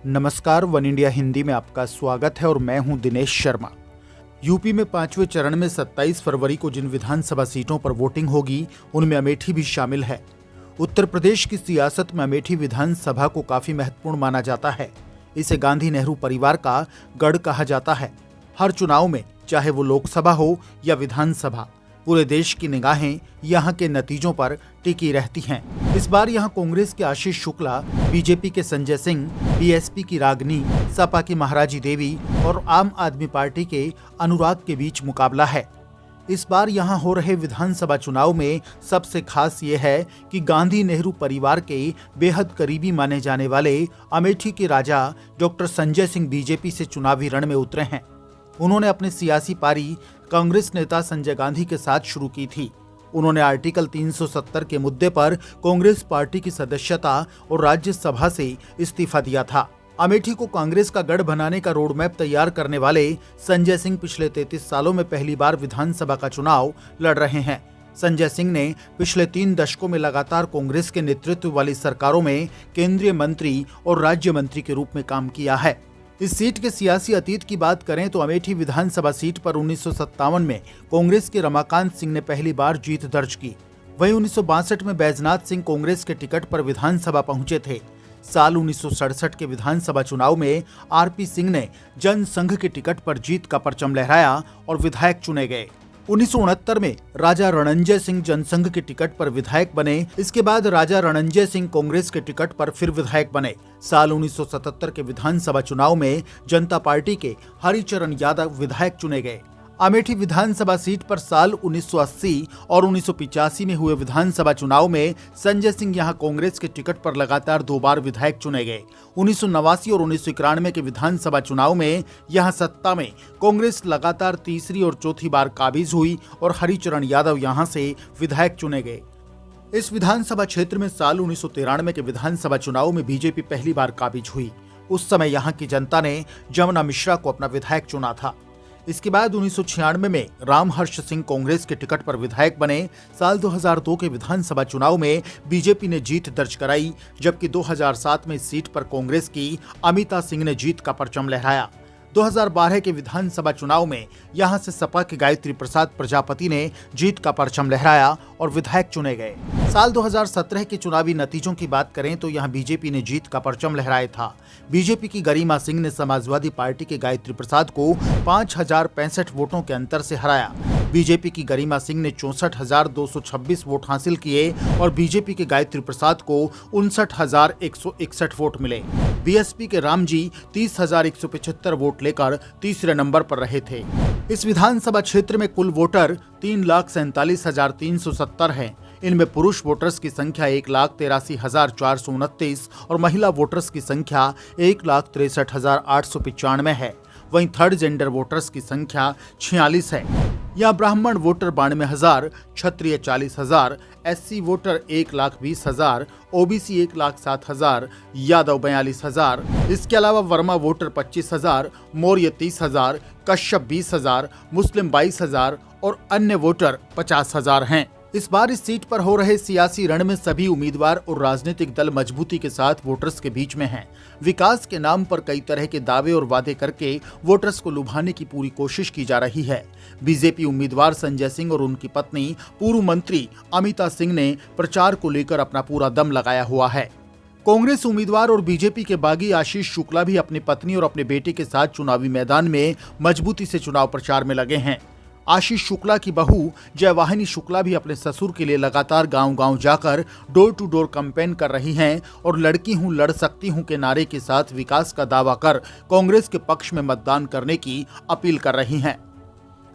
नमस्कार, one India Hindi में आपका स्वागत है और मैं हूं दिनेश शर्मा। यूपी में 5वें चरण में 27 फरवरी को जिन विधानसभा सीटों पर वोटिंग होगी उनमें अमेठी भी शामिल है। उत्तर प्रदेश की सियासत में अमेठी विधानसभा को काफी महत्वपूर्ण माना जाता है। इसे गांधी नेहरू परिवार का गढ़ कहा जाता है। हर चुनाव में, चाहे वो लोकसभा हो या विधानसभा, पूरे देश की निगाहें यहाँ के नतीजों पर टिकी रहती हैं। इस बार यहाँ कांग्रेस के आशीष शुक्ला, बीजेपी के संजय सिंह, बीएसपी की रागनी, सपा की महाराजी देवी और आम आदमी पार्टी के अनुराग के बीच मुकाबला है। इस बार यहाँ हो रहे विधानसभा चुनाव में सबसे खास ये है कि गांधी नेहरू परिवार के बेहद करीबी माने जाने वाले अमेठी के राजा डॉक्टर संजय सिंह बीजेपी से चुनावी रण में उतरे हैं। उन्होंने अपनी सियासी पारी कांग्रेस नेता संजय गांधी के साथ शुरू की थी। उन्होंने आर्टिकल 370 के मुद्दे पर कांग्रेस पार्टी की सदस्यता और राज्यसभा से इस्तीफा दिया था। अमेठी को कांग्रेस का गढ़ बनाने का रोड मैप तैयार करने वाले संजय सिंह पिछले 33 सालों में पहली बार विधानसभा का चुनाव लड़ रहे हैं। संजय सिंह ने पिछले 3 दशकों में लगातार कांग्रेस के नेतृत्व वाली सरकारों में केंद्रीय मंत्री और राज्य मंत्री के रूप में काम किया है। इस सीट के सियासी अतीत की बात करें तो अमेठी विधानसभा सीट पर 1957 में कांग्रेस के रमाकांत सिंह ने पहली बार जीत दर्ज की। वहीं 1962 में बैजनाथ सिंह कांग्रेस के टिकट पर विधानसभा पहुंचे थे। साल 1967 के विधानसभा चुनाव में आरपी सिंह ने जनसंघ के टिकट पर जीत का परचम लहराया और विधायक चुने गए। 1969 में राजा रणंजय सिंह जनसंघ के टिकट पर विधायक बने। इसके बाद राजा रणंजय सिंह कांग्रेस के टिकट पर फिर विधायक बने। साल 1977 के विधानसभा चुनाव में जनता पार्टी के हरिचरण यादव विधायक चुने गए। अमेठी विधानसभा सीट पर साल 1980 और 1985 में हुए विधानसभा चुनाव में संजय सिंह यहां कांग्रेस के टिकट पर लगातार 2 बार विधायक चुने गए। 1989 और 1991 के विधानसभा चुनाव में यहां सत्ता में कांग्रेस लगातार तीसरी और चौथी बार काबिज हुई और हरिचरण यादव यहां से विधायक चुने गए। इस विधानसभा क्षेत्र में साल 1993 के विधानसभा चुनाव में बीजेपी पहली बार काबिज हुई। उस समय यहाँ की जनता ने जमुना मिश्रा को अपना विधायक चुना था। इसके बाद 1996 में रामहर्ष सिंह कांग्रेस के टिकट पर विधायक बने। साल 2002 के विधानसभा चुनाव में बीजेपी ने जीत दर्ज कराई, जबकि 2007 में इस सीट पर कांग्रेस की अमिता सिंह ने जीत का परचम लहराया। 2012 के विधानसभा चुनाव में यहां से सपा के गायत्री प्रसाद प्रजापति ने जीत का परचम लहराया और विधायक चुने गए। साल 2017 के चुनावी नतीजों की बात करें तो यहां बीजेपी ने जीत का परचम लहराया था। बीजेपी की गरिमा सिंह ने समाजवादी पार्टी के गायत्री प्रसाद को 5065 वोटों के अंतर से हराया। बीजेपी की गरिमा सिंह ने 64,226 वोट हासिल किए और बीजेपी के गायत्री प्रसाद को 59,161 वोट मिले। बीएसपी के रामजी 30,175 वोट लेकर तीसरे नंबर पर रहे थे। इस विधानसभा क्षेत्र में कुल वोटर 3,47,370 हैं। इनमें पुरुष वोटर्स की संख्या 1,83,429 और महिला वोटर्स की संख्या 1,63,895 है। वहीं थर्ड जेंडर वोटर्स की संख्या 46 है। यहाँ ब्राह्मण वोटर 92,000, क्षत्रिय 40,000, एससी वोटर 1,20,000, ओबीसी 1,07,000, यादव 42,000। इसके अलावा वर्मा वोटर 25,000, मौर्य 30,000, कश्यप 20,000, मुस्लिम 22,000 और अन्य वोटर 50,000 हैं। इस बार इस सीट पर हो रहे सियासी रण में सभी उम्मीदवार और राजनीतिक दल मजबूती के साथ वोटर्स के बीच में हैं। विकास के नाम पर कई तरह के दावे और वादे करके वोटर्स को लुभाने की पूरी कोशिश की जा रही है। बीजेपी उम्मीदवार संजय सिंह और उनकी पत्नी पूर्व मंत्री अमिता सिंह ने प्रचार को लेकर अपना पूरा दम लगाया हुआ है। कांग्रेस उम्मीदवार और बीजेपी के बागी आशीष शुक्ला भी अपनी पत्नी और अपने बेटे के साथ चुनावी मैदान में मजबूती से चुनाव प्रचार में लगे हैं। आशीष शुक्ला की बहू जयवाहिनी शुक्ला भी अपने ससुर के लिए लगातार गांव-गांव जाकर डोर टू डोर कैंपेन कर रही हैं और लड़की हूं लड़ सकती हूं के नारे के साथ विकास का दावा कर कांग्रेस के पक्ष में मतदान करने की अपील कर रही हैं।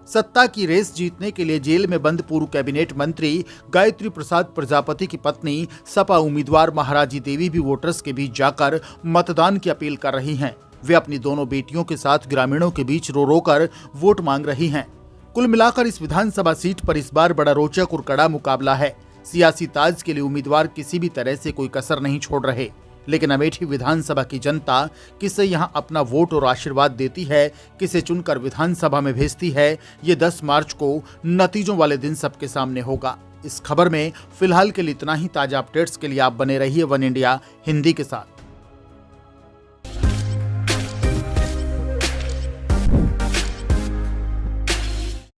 सत्ता की रेस जीतने के लिए जेल में बंद पूर्व कैबिनेट मंत्री गायत्री प्रसाद प्रजापति की पत्नी सपा उम्मीदवार महाराजी देवी भी वोटर्स के बीच जाकर मतदान की अपील कर रही हैं। वे अपनी दोनों बेटियों के साथ ग्रामीणों के बीच रो रो कर वोट मांग रही हैं। कुल मिलाकर इस विधानसभा सीट पर इस बार बड़ा रोचक और कड़ा मुकाबला है। सियासी ताज के लिए उम्मीदवार किसी भी तरह से कोई कसर नहीं छोड़ रहे, लेकिन अमेठी विधानसभा की जनता किसे यहां अपना वोट और आशीर्वाद देती है, किसे चुनकर विधानसभा में भेजती है, ये 10 मार्च को नतीजों वाले दिन सबके सामने होगा। इस खबर में फिलहाल के लिए इतना ही। ताजा अपडेट्स के लिए आप बने रहिए वन इंडिया हिंदी के साथ।